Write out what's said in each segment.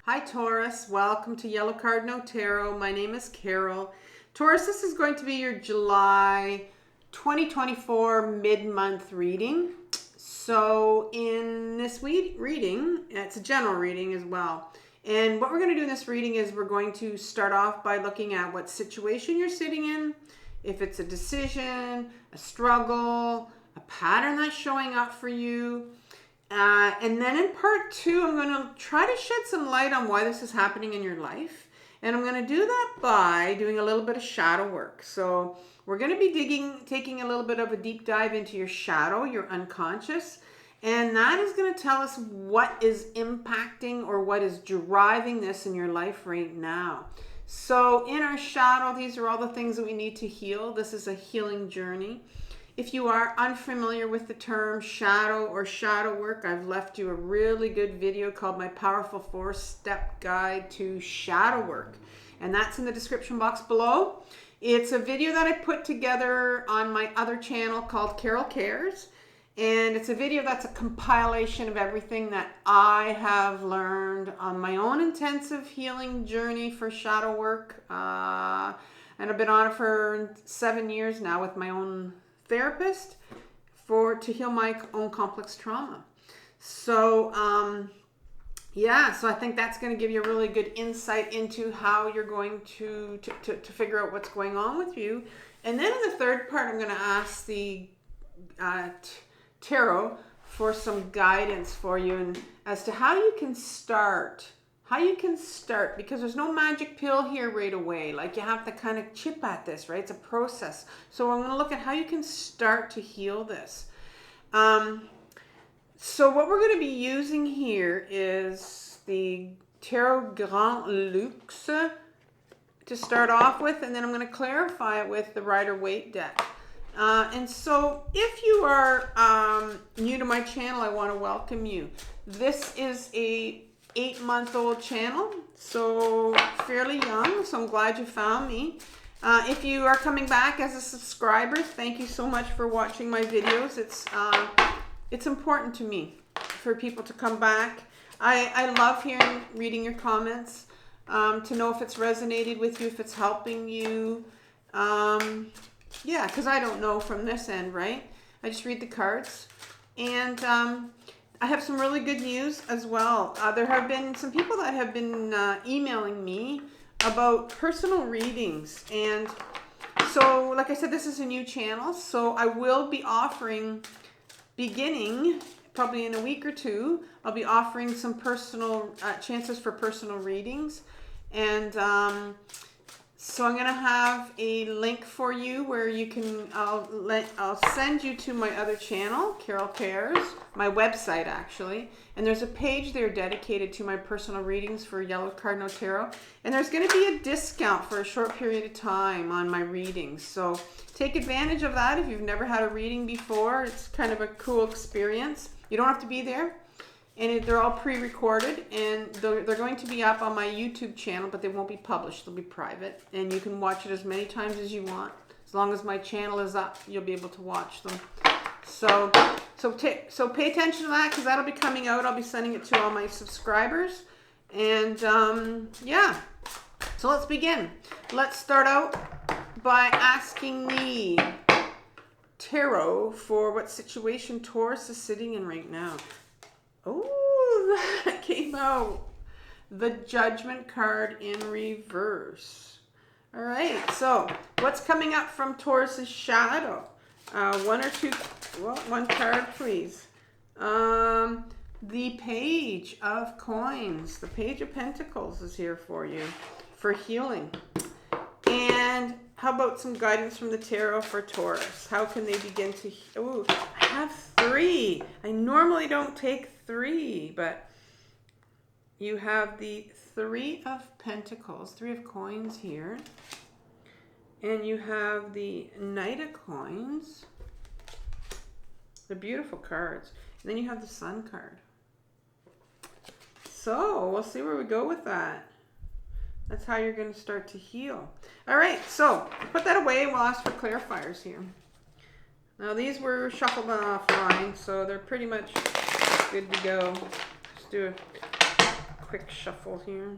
Hi Taurus, welcome to Yellow Cardinal Tarot. My name is Carol. Taurus, this is going to be your July 2024 mid-month reading. So in this reading, it's a general reading as well. And what we're going to do in this reading is we're going to start off by looking at what situation you're sitting in, if it's a decision, a struggle, a pattern that's showing up for you. And then in part two, I'm going to try to shed some light on why this is happening in your life. And I'm going to do that by doing a little bit of shadow work. So we're going to be taking a little bit of a deep dive into your shadow, your unconscious. And that is going to tell us what is impacting or what is driving this in your life right now. So in our shadow, these are all the things that we need to heal. This is a healing journey. If you are unfamiliar with the term shadow or shadow work, I've left you a really good video called My Powerful 4-Step Guide to Shadow Work. And that's in the description box below. It's a video that I put together on my other channel called Carol Cares. And it's a video that's a compilation of everything that I have learned on my own intensive healing journey for shadow work. And I've been on it for 7 years now with my own therapist to heal my own complex trauma. So so I think that's going to give you a really good insight into how you're going to figure out what's going on with you. And then in the third part, I'm going to ask the tarot for some guidance for you and as to how you can start. Because there's no magic pill here right away. Like, you have to kind of chip at this, right? It's a process. So I'm going to look at how you can start to heal this. So what we're going to be using here is the Tarot Grand Luxe to start off with, and then I'm going to clarify it with the Rider-Waite deck. And so if you are new to my channel, I want to welcome you. This is a 8-month-old channel, so fairly young, so I'm glad you found me. If you are coming back as a subscriber, thank you so much for watching my videos. It's important to me for people to come back. I love reading your comments, to know if it's resonated with you, if it's helping you. Because I don't know from this end, right? I just read the cards. And I have some really good news as well. There have been some people that have been emailing me about personal readings. And so, like I said, this is a new channel. So I will be offering, beginning probably in a week or two, I'll be offering some personal chances for personal readings. And so I'm going to have a link for you where you can, I'll send you to my other channel, Carol Cares, my website actually. And there's a page there dedicated to my personal readings for Yellow Cardinal Tarot. And there's going to be a discount for a short period of time on my readings. So take advantage of that if you've never had a reading before. It's kind of a cool experience. You don't have to be there. And they're all pre-recorded, and they're going to be up on my YouTube channel, but they won't be published. They'll be private, and you can watch it as many times as you want. As long as my channel is up, you'll be able to watch them. So pay attention to that, because that'll be coming out. I'll be sending it to all my subscribers. And so let's begin. Let's start out by asking the tarot for what situation Taurus is sitting in right now. Oh, that came out. The Judgment card in reverse. All right, so what's coming up from Taurus's shadow? One or two, well, one card, please. The Page of Coins. The Page of Pentacles is here for you, for healing. And how about some guidance from the tarot for Taurus? How can they begin to... Oh, I have 3. I normally don't take 3, but you have the 3 of Pentacles, 3 of Coins here. And you have the Knight of Coins. They're beautiful cards. And then you have the Sun card. So we'll see where we go with that. That's how you're going to start to heal. All right, so put that away. We'll ask for clarifiers here. Now these were shuffled offline, so they're pretty much good to go. Just do a quick shuffle here.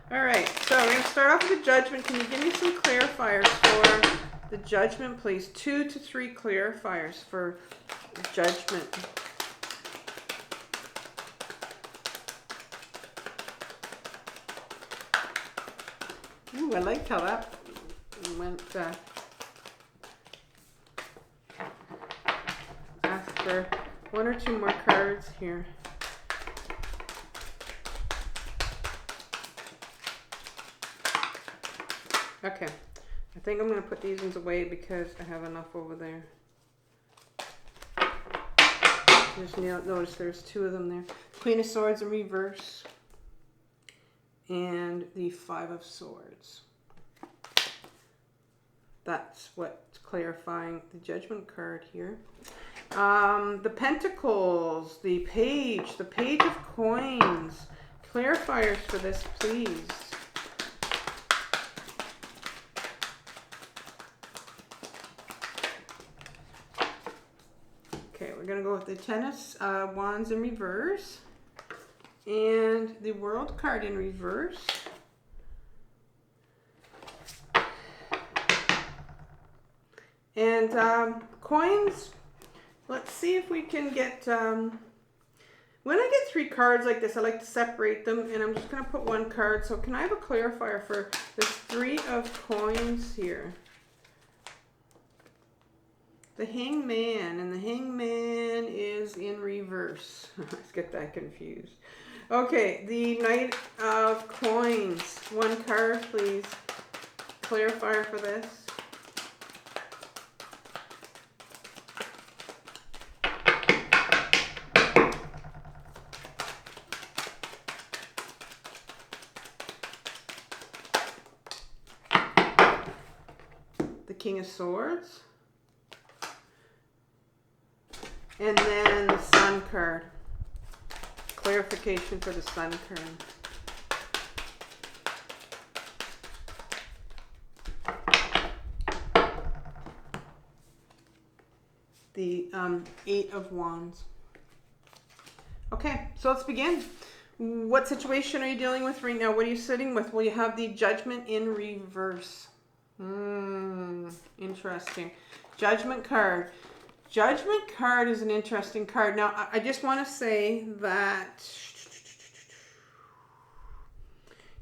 All right, so we're going to start off with the judgment. Can you give me some clarifiers for the judgment, please? 2 to 3 clarifiers for the judgment. Ooh, I liked how that went. Ask for 1 or 2 more cards here. Okay, I think I'm going to put these ones away because I have enough over there. Just notice there's 2 of them there. Queen of Swords in reverse. And the 5 of Swords. That's what's clarifying the Judgment card here. The Pentacles, the Page of Coins. Clarifiers for this, please. Okay, we're going to go with the Ten of Wands in reverse. And the World card in reverse. And coins, let's see if we can get, when I get 3 cards like this, I like to separate them, and I'm just going to put 1 card. So can I have a clarifier for this 3 of coins here? The Hangman, and the Hangman is in reverse. Let's get that confused. Okay, the Knight of Coins. 1 card, please. Clarifier for this. The King of Swords. And then the Sun card. Clarification for the Sun card. The 8 of Wands. Okay, so let's begin. What situation are you dealing with right now? What are you sitting with? Well, you have the Judgment in reverse. Interesting. Judgment card. Judgment card is an interesting card. Now, I just want to say that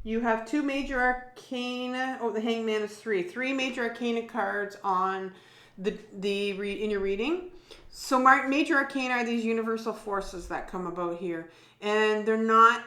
you have 2 major arcana. Oh, the Hangman is 3. 3 major arcana cards on in your reading. So major arcana are these universal forces that come about here. And they're not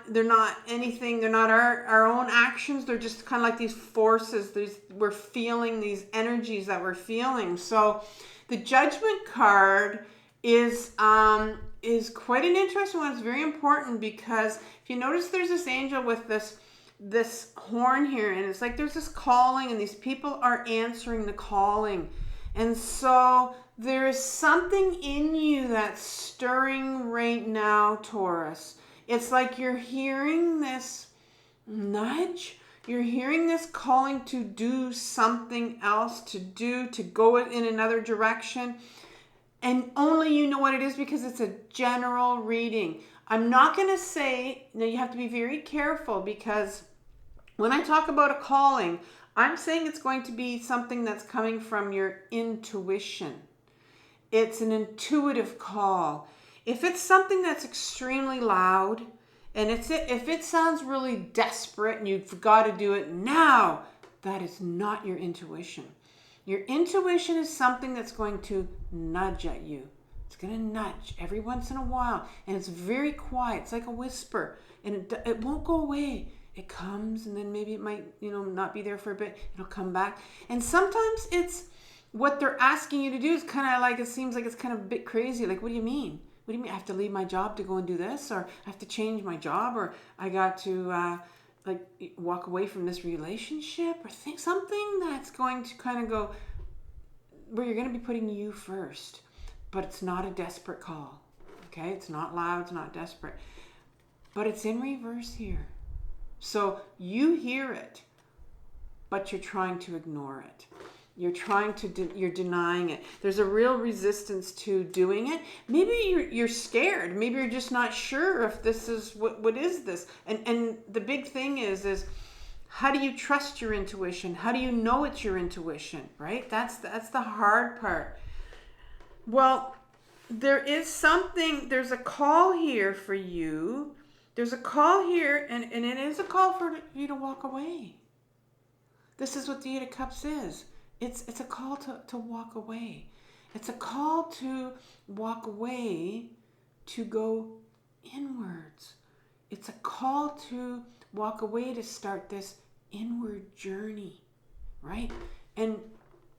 anything, they're not our own actions. They're just kind of like these forces. We're feeling these energies that we're feeling. So the Judgment card is quite an interesting one. It's very important because if you notice, there's this angel with this horn here, and it's like there's this calling, and these people are answering the calling. And so there is something in you that's stirring right now, Taurus. It's like you're hearing this nudge. You're hearing this calling to do something else, to go in another direction. And only you know what it is because it's a general reading. I'm not going to say, now you have to be very careful because when I talk about a calling, I'm saying it's going to be something that's coming from your intuition. It's an intuitive call. If it's something that's extremely loud, and if it sounds really desperate and you've got to do it now, that is not your intuition. Your intuition is something that's going to nudge at you. It's going to nudge every once in a while, and it's very quiet. It's like a whisper, and it won't go away. It comes, and then maybe it might, not be there for a bit. It'll come back. And sometimes it's what they're asking you to do is kind of like, it seems like it's kind of a bit crazy. Like, what do you mean? What do you mean? I have to leave my job to go and do this? Or I have to change my job? Or I got to walk away from this relationship? Or think something that's going to kind of go where you're going to be putting you first. But it's not a desperate call. Okay? It's not loud. It's not desperate. But it's in reverse here. So you hear it, but you're trying to ignore it. You're trying to, you're denying it. There's a real resistance to doing it. Maybe you're scared. Maybe you're just not sure if this is, what is this? And the big thing is how do you trust your intuition? How do you know it's your intuition, right? That's the hard part. Well, there's a call here for you. There's a call here, and it is a call for you to walk away. This is what the Eight of Cups is. It's a call to walk away. It's a call to walk away, to go inwards. It's a call to walk away, to start this inward journey, right? And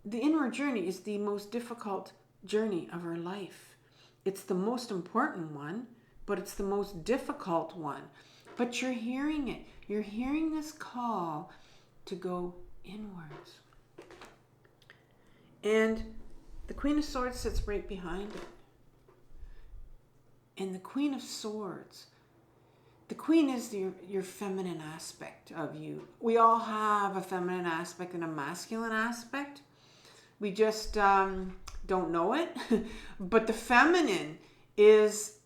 the inward journey is the most difficult journey of our life. It's the most important one, but it's the most difficult one. But you're hearing it. You're hearing this call to go inwards. And the Queen of Swords sits right behind it. And the Queen of Swords, the Queen is your feminine aspect of you. We all have a feminine aspect and a masculine aspect. We just don't know it. But the feminine is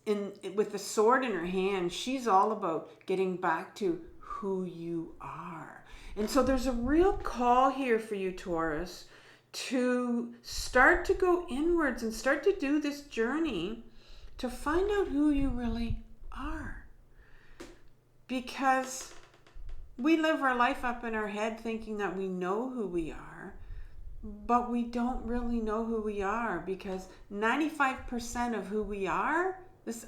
with the sword in her hand. She's all about getting back to who you are. And so there's a real call here for you, Taurus, to start to go inwards and start to do this journey to find out who you really are. Because we live our life up in our head thinking that we know who we are, but we don't really know who we are, because 95% of who we are,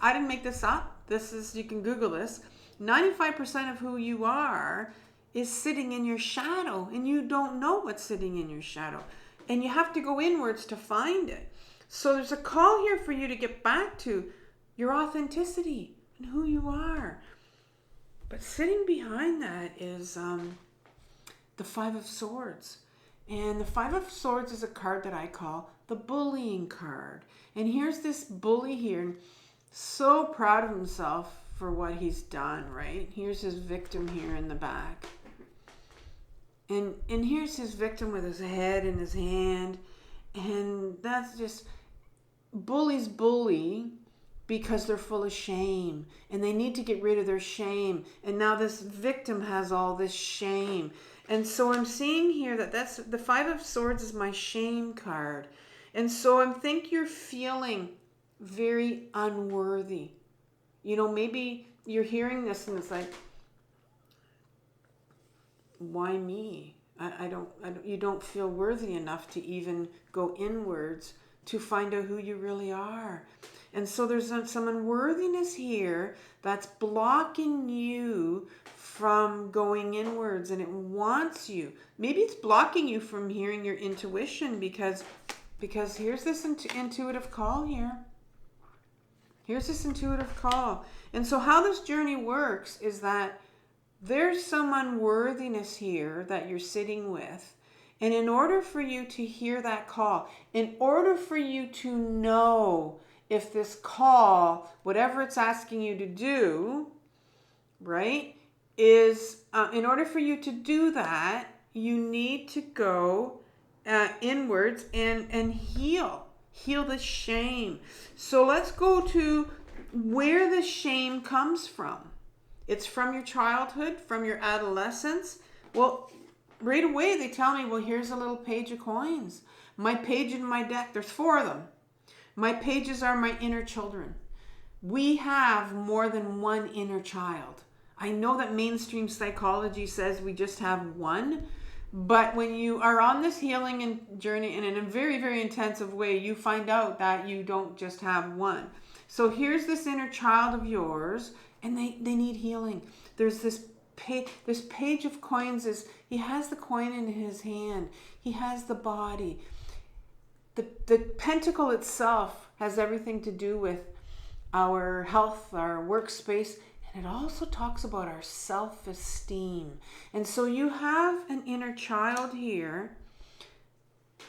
I didn't make this up. You can Google this. 95% of who you are is sitting in your shadow, and you don't know what's sitting in your shadow. And you have to go inwards to find it. So there's a call here for you to get back to your authenticity and who you are. But sitting behind that is the Five of Swords. And the Five of Swords is a card that I call the bullying card. And here's this bully here, so proud of himself for what he's done, right? Here's his victim here in the back. And here's his victim with his head in his hand. And that's just, bullies bully because they're full of shame. And they need to get rid of their shame. And now this victim has all this shame. And so I'm seeing here that that's the Five of Swords is my shame card. And so I think you're feeling very unworthy. You know, maybe you're hearing this and it's like, why me? You don't feel worthy enough to even go inwards to find out who you really are. And so there's some unworthiness here that's blocking you from going inwards, and it wants you. Maybe it's blocking you from hearing your intuition because here's this intuitive call here. Here's this intuitive call. And so how this journey works is that there's some unworthiness here that you're sitting with. And in order for you to hear that call, in order for you to know if this call, whatever it's asking you to do, right, is, in order for you to do that, you need to go inwards and heal the shame. So let's go to where the shame comes from. It's from your childhood, from your adolescence. Well, right away they tell me, well, here's a little page of coins. My page in my deck, there's 4 of them. My pages are my inner children. We have more than one inner child. I know that mainstream psychology says we just have one, but when you are on this healing and journey and in a very, very intensive way, you find out that you don't just have one. So here's this inner child of yours, and they need healing. There's this page of coins. He has the coin in his hand. He has the body. The pentacle itself has everything to do with our health, our workspace, and it also talks about our self-esteem. And so you have an inner child here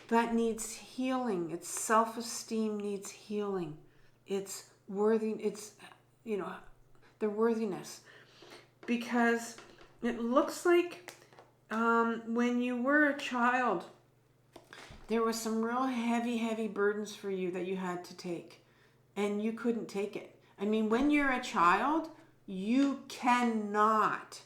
that needs healing. Its self-esteem needs healing. It's worthy. It's, their worthiness. Because it looks like when you were a child, there was some real heavy burdens for you that you had to take, and you couldn't take it. I mean, when you're a child, you cannot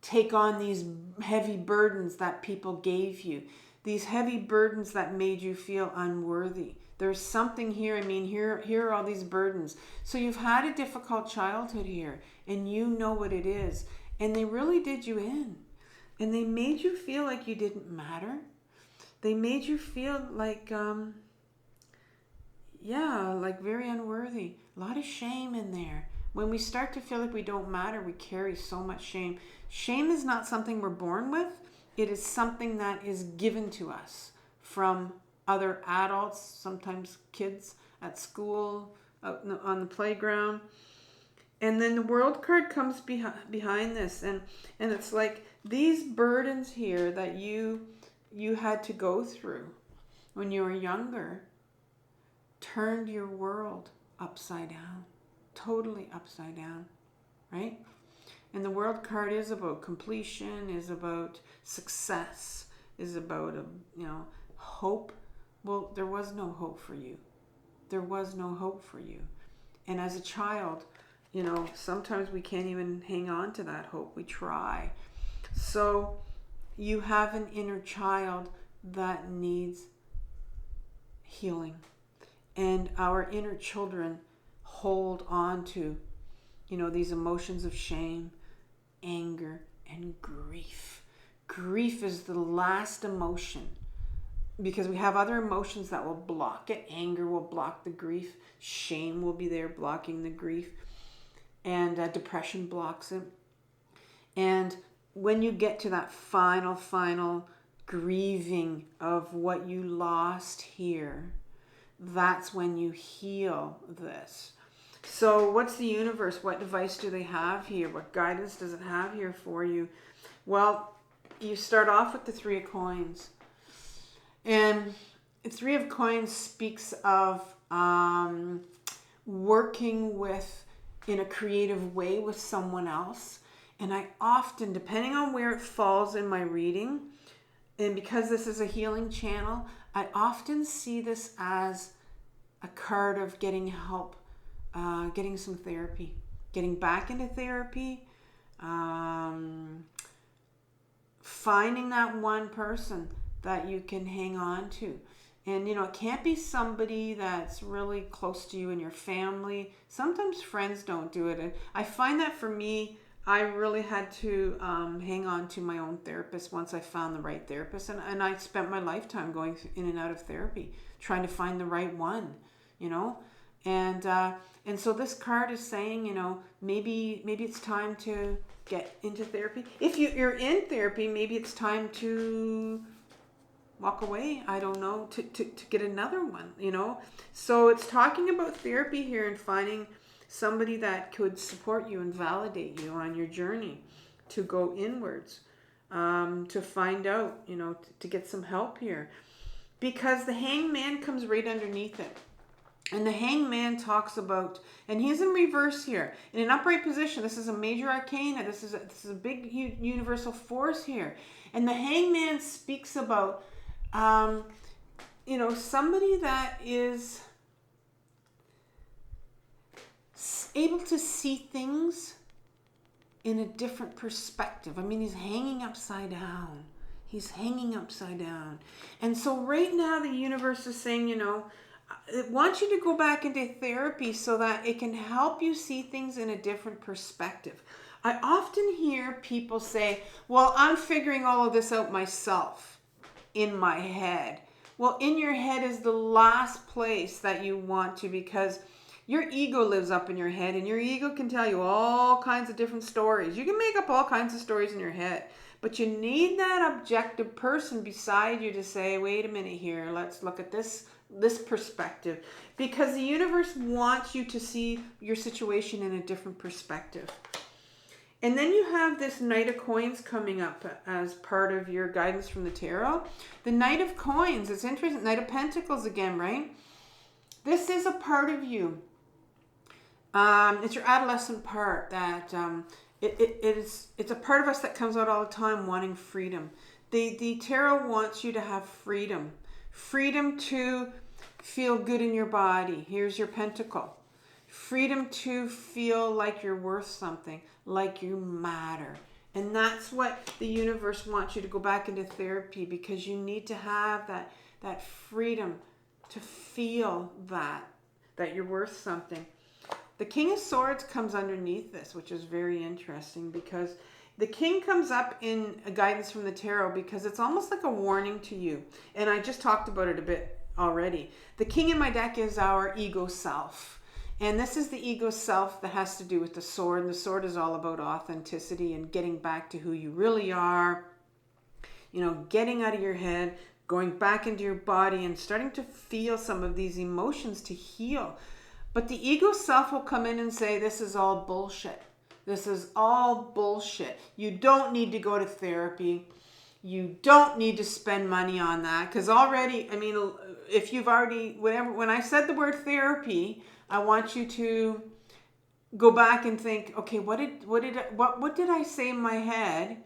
take on these heavy burdens that people gave you, these heavy burdens that made you feel unworthy. There's something here. I mean, here are all these burdens. So you've had a difficult childhood here, and you know what it is. And they really did you in. And they made you feel like you didn't matter. They made you feel like, like very unworthy. A lot of shame in there. When we start to feel like we don't matter, we carry so much shame. Shame is not something we're born with. It is something that is given to us from other adults, sometimes kids at school, out on the playground. And then the World card comes behind this. And it's like these burdens here that you had to go through when you were younger turned your world upside down. Totally upside down, right? And the World card is about completion, is about success, is about hope. Well, there was no hope for you. There was no hope for you. And as a child, sometimes we can't even hang on to that hope. We try. So you have an inner child that needs healing. And our inner children hold on to, these emotions of shame, anger, and grief. Grief is the last emotion because we have other emotions that will block it. Anger will block the grief. Shame will be there blocking the grief. And depression blocks it. And when you get to that final grieving of what you lost here, that's when you heal this. So what's the universe? What device do they have here? What guidance does it have here for you? Well, you start off with the Three of Coins. And the Three of Coins speaks of working in a creative way with someone else. And I often, depending on where it falls in my reading, and because this is a healing channel, I often see this as a card of getting help, getting some therapy, getting back into therapy, finding that one person that you can hang on to. And, it can't be somebody that's really close to you in your family. Sometimes friends don't do it. And I find that for me, I really had to hang on to my own therapist once I found the right therapist. And I spent my lifetime going in and out of therapy, trying to find the right one, And so this card is saying, maybe it's time to get into therapy. If you're in therapy, maybe it's time to walk away. I don't know, to get another one, So it's talking about therapy here and finding somebody that could support you and validate you on your journey to go inwards, to find out, to get some help here. Because the Hangman comes right underneath it. And the Hangman talks about, and he's in reverse here. In an upright position, this is a major arcana. This is a big universal force here. And the Hangman speaks about, somebody that is able to see things in a different perspective. I mean, he's hanging upside down. He's hanging upside down. And so right now the universe is saying, it wants you to go back into therapy so that it can help you see things in a different perspective. I often hear people say, well, I'm figuring all of this out myself in my head. Well, in your head is the last place that you want to, because your ego lives up in your head, and your ego can tell you all kinds of different stories. You can make up all kinds of stories in your head, but you need that objective person beside you to say, wait a minute here, let's look at this perspective, because the universe wants you to see your situation in a different perspective. And then you have this Knight of Coins coming up as part of your guidance from the tarot. The Knight of Coins, it's interesting. Knight of Pentacles again, right? This is a part of you. It's your adolescent part that it's a part of us that comes out all the time wanting freedom. The tarot wants you to have freedom. Freedom to feel good in your body. Here's your pentacle. Freedom to feel like you're worth something, like you matter. And that's what the universe wants you to go back into therapy, because you need to have that freedom to feel that you're worth something. The King of Swords comes underneath this, which is very interesting, because the King comes up in a guidance from the tarot because it's almost like a warning to you. And I just talked about it a bit already. The King in my deck is our ego self. And this is the ego self that has to do with the sword. And the sword is all about authenticity and getting back to who you really are. You know, getting out of your head, going back into your body and starting to feel some of these emotions to heal. But the ego self will come in and say, this is all bullshit. This is all bullshit. You don't need to go to therapy. You don't need to spend money on that. Because already, I mean, if you've already, when I said the word therapy, I want you to go back and think, okay, what did I say in my head?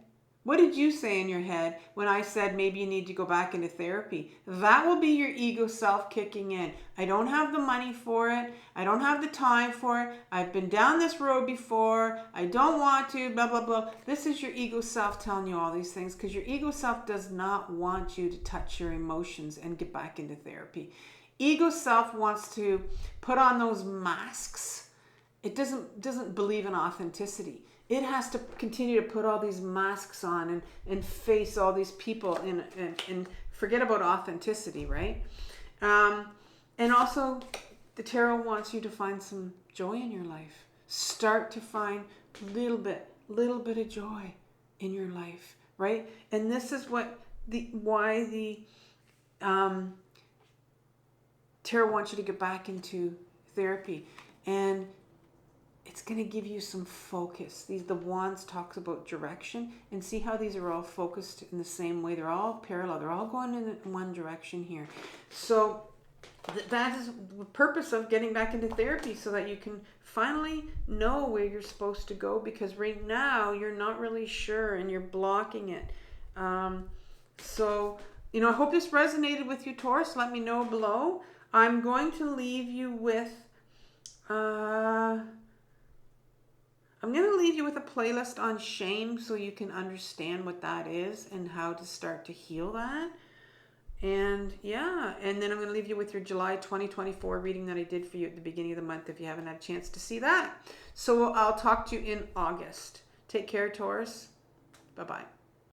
What did you say in your head when I said maybe you need to go back into therapy? That will be your ego self kicking in. I don't have the money for it. I don't have the time for it. I've been down this road before. I don't want to, blah, blah, blah. This is your ego self telling you all these things, because your ego self does not want you to touch your emotions and get back into therapy. Ego self wants to put on those masks. It doesn't believe in authenticity. It has to continue to put all these masks on and face all these people and forget about authenticity, right? And also, the tarot wants you to find some joy in your life. Start to find little bit of joy in your life, right? And this is why the tarot wants you to get back into therapy. And it's going to give you some focus. The wands talks about direction, and see how these are all focused in the same way. They're all parallel. They're all going in one direction here. So that is the purpose of getting back into therapy, so that you can finally know where you're supposed to go, because right now you're not really sure and you're blocking it. So, you know, I hope this resonated with you, Taurus. Let me know below. I'm going to leave you with a playlist on shame, so you can understand what that is and how to start to heal that. And yeah, and then I'm going to leave you with your July 2024 reading that I did for you at the beginning of the month, if you haven't had a chance to see that. So I'll talk to you in August. Take care, Taurus. Bye-bye.